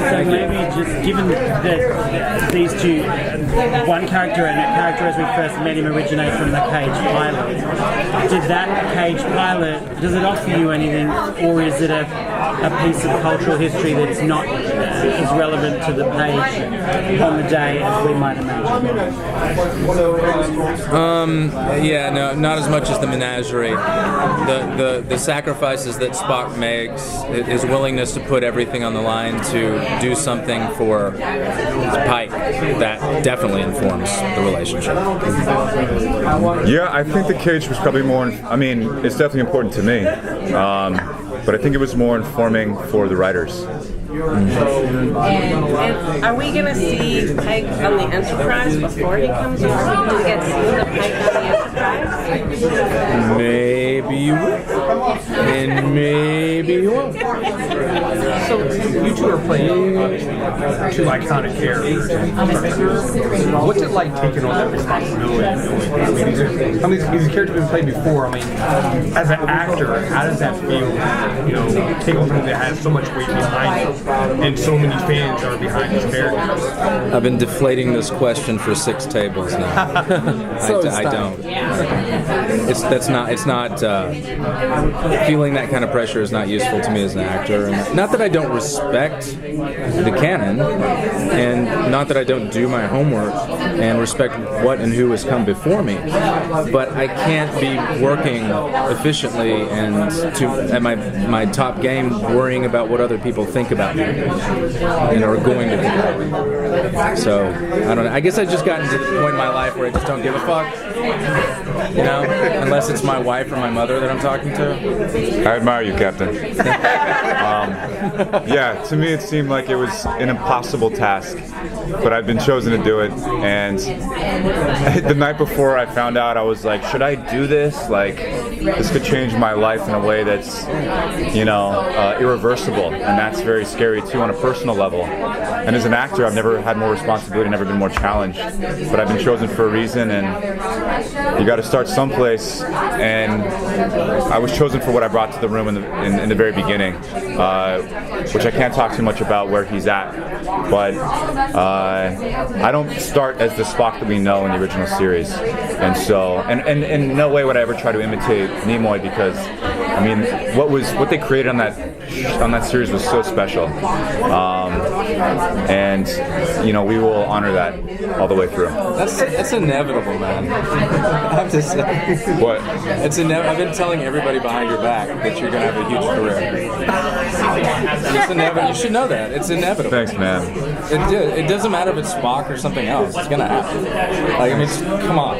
So maybe just given that these two, one character and a character as we first met him originate from the Cage pilot, did that Cage pilot, does it offer you anything, or is it a piece of cultural history that's not as relevant to the page on the day as we might imagine? Yeah, no, not as much as the menagerie. The sacrifices that Spock makes, his willingness to put everything on the line to do something for Pike, that definitely informs the relationship. Yeah, I think the Cage was probably more. I mean, it's definitely important to me, but I think it was more informing for the writers. And are we going to see Pike on the Enterprise before he comes over? Do we get scenes of Pike on the Enterprise? Maybe you will. And maybe you won't. So you two are playing two iconic characters. What's it like taking on that responsibility? I mean, these characters have been played before. I mean, as an actor, how does that feel? You know, take on something that has so much weight behind it, and so many fans are behind these characters. I've been deflating this question for 6 tables now. I don't. It's not. Feeling that kind of pressure is not useful to me as an actor. And not that I don't respect the canon, and not that I don't do my homework and respect what and who has come before me, but I can't be working efficiently and at my top game worrying about what other people think about me and are going to think about me. So I don't know. I guess I've just gotten to the point in my life where I just don't give a fuck. You know, unless it's my wife or my mother that I'm talking to. I admire you, Captain. Yeah, to me it seemed like it was an impossible task, but I've been chosen to do it. And the night before I found out, I was like, should I do this? Like, this could change my life in a way that's, irreversible, and that's very scary too on a personal level. And as an actor, I've never had more responsibility, never been more challenged. But I've been chosen for a reason, and you got to start someplace. And I was chosen for what I brought to the room in the very beginning, which I can't talk too much about where he's at. But I don't start as the Spock that we know in the original series, and so and in no way would I ever try to imitate Nimoy, because I mean what they created on that series was so special, and we will honor that all the way through. That's inevitable, man. I have to say. What? It's I've been telling everybody behind your back that you're gonna have a huge career. It's inevitable. You should know that. It's inevitable. Thanks, man. It doesn't matter if it's Spock or something else. It's gonna happen. Like, I mean, come on.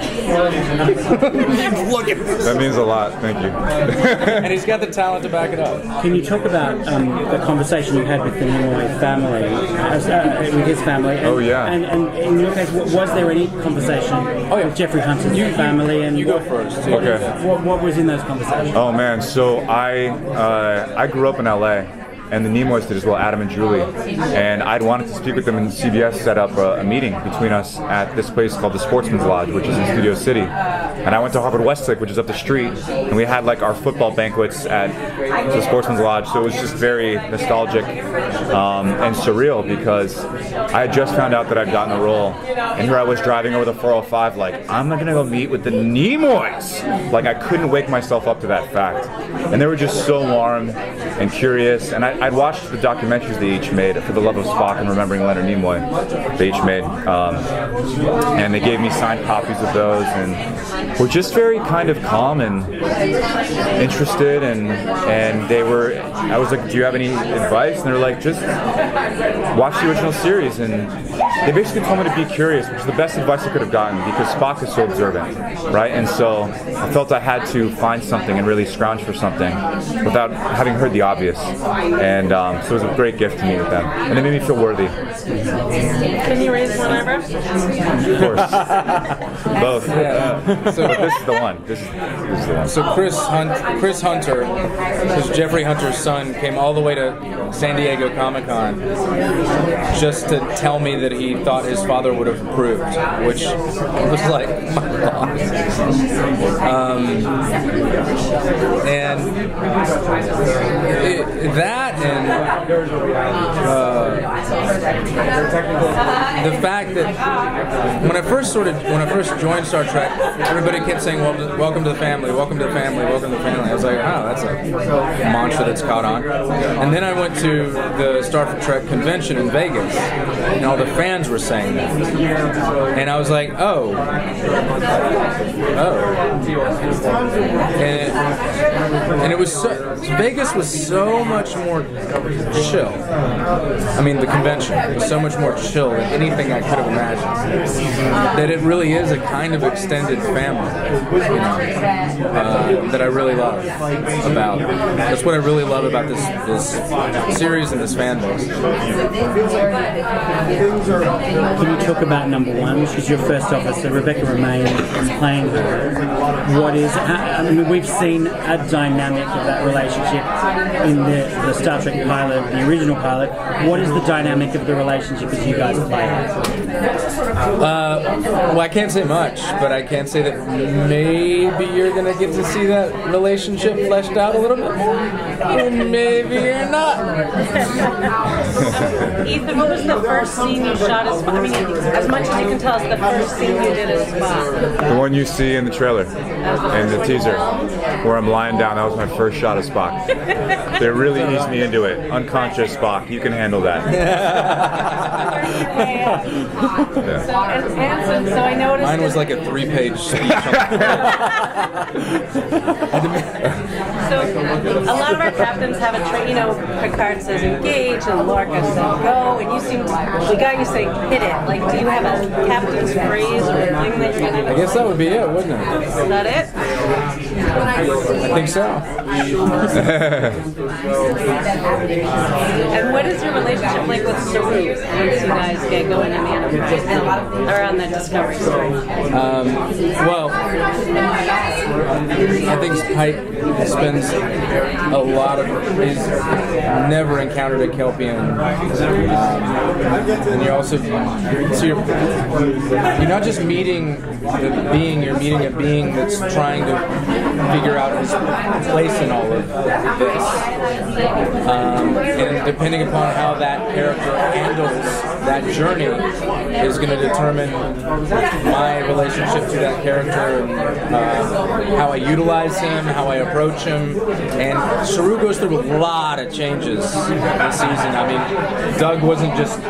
Look at this. That means a lot. Thank you. And he's got the talent to back it up. Can you talk about the conversation you had with the Nimoy family, with his family? Oh, yeah. And in your case, was there any conversation with Jeffrey Hunter's family? And you go first. Okay. What was in those conversations? Oh man, so I grew up in LA, and the Nimoys did as well, Adam and Julie. And I'd wanted to speak with them, and CBS set up a meeting between us at this place called the Sportsman's Lodge, which is in Studio City. And I went to Harvard Westlake, which is up the street, and we had like our football banquets at the Sportsman's Lodge. So it was just very nostalgic and surreal, because I had just found out that I'd gotten the role, and here I was driving over the 405 like, I'm gonna go meet with the Nimoys. Like, I couldn't wake myself up to that fact. And they were just so warm and curious, and I'd watched the documentaries they each made, For the Love of Spock and Remembering Leonard Nimoy, they each made, and they gave me signed copies of those, and were just very kind of calm and interested, and I was like, do you have any advice? And they were like, just watch the original series. And they basically told me to be curious, which is the best advice I could have gotten, because Spock is so observant, right? And so I felt I had to find something and really scrounge for something without having heard the obvious. And so it was a great gift to meet with them, and they made me feel worthy. Can you raise one eyebrow? Of course. Both. Yeah. So But this is the one. This is the one. So Chris Hunter, who's Jeffrey Hunter's son, came all the way to San Diego Comic-Con just to tell me that he thought his father would have approved, which was like my God. And that and the fact that when I first joined Star Trek, everybody kept saying, "Well, welcome to the family, welcome to the family, welcome to the family." I was like, "Oh, that's a mantra that's caught on." And then I went to the Star Trek convention in Vegas, and all the fans were saying that, and I was like, "Oh," and it was Vegas was so much more chill. I mean, the convention was so much more chill than anything I could have imagined. That it really is a kind of extended family, that I really love about. That's what I really love about this series and this fan base. Can you talk about number one? She's your first officer. Rebecca Romaine is playing her. What is? I mean, we've seen a dynamic of that relationship in the Star Trek pilot, the original pilot. What is the dynamic of the relationship as you guys play it? Well, I can't say much, but I can say that maybe you're going to get to see that relationship fleshed out a little bit more, and maybe you're not. Ethan, what was the first scene you shot as Spock? I mean, as much as you can tell us, the first scene you did as Spock. The one you see in the trailer, in the teaser, where I'm lying down. That was my first shot of Spock. They really eased me into it. Unconscious Spock, you can handle that. Yeah. So, and Anson, so I noticed. Mine was like a 3-page speech. So a lot of our captains have a trait, Picard says engage and Lorca says go, and you seem the guy you say hit it. Like, do you have a captain's phrase or a thing that you're gonna? I guess that would be it, wouldn't it? Is that it? I think so. And what is your relationship like with Saru once you guys get going on the Enterprise or on the Discovery story? Well, I think Pike spends a lot of. He's never encountered a Kelpian, and you're also you're not just meeting the being. You're meeting a being that's trying to figure out his place in all of this. And depending upon how that character handles that journey is going to determine my relationship to that character and how I utilize him, how I approach him. And Saru goes through a lot of changes this season. I mean, Doug wasn't just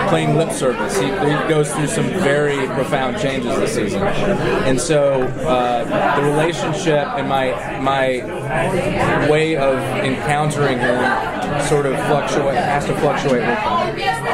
plain lip service. He goes through some very profound changes this season. And so the relationship and my way of encountering him sort of has to fluctuate with him.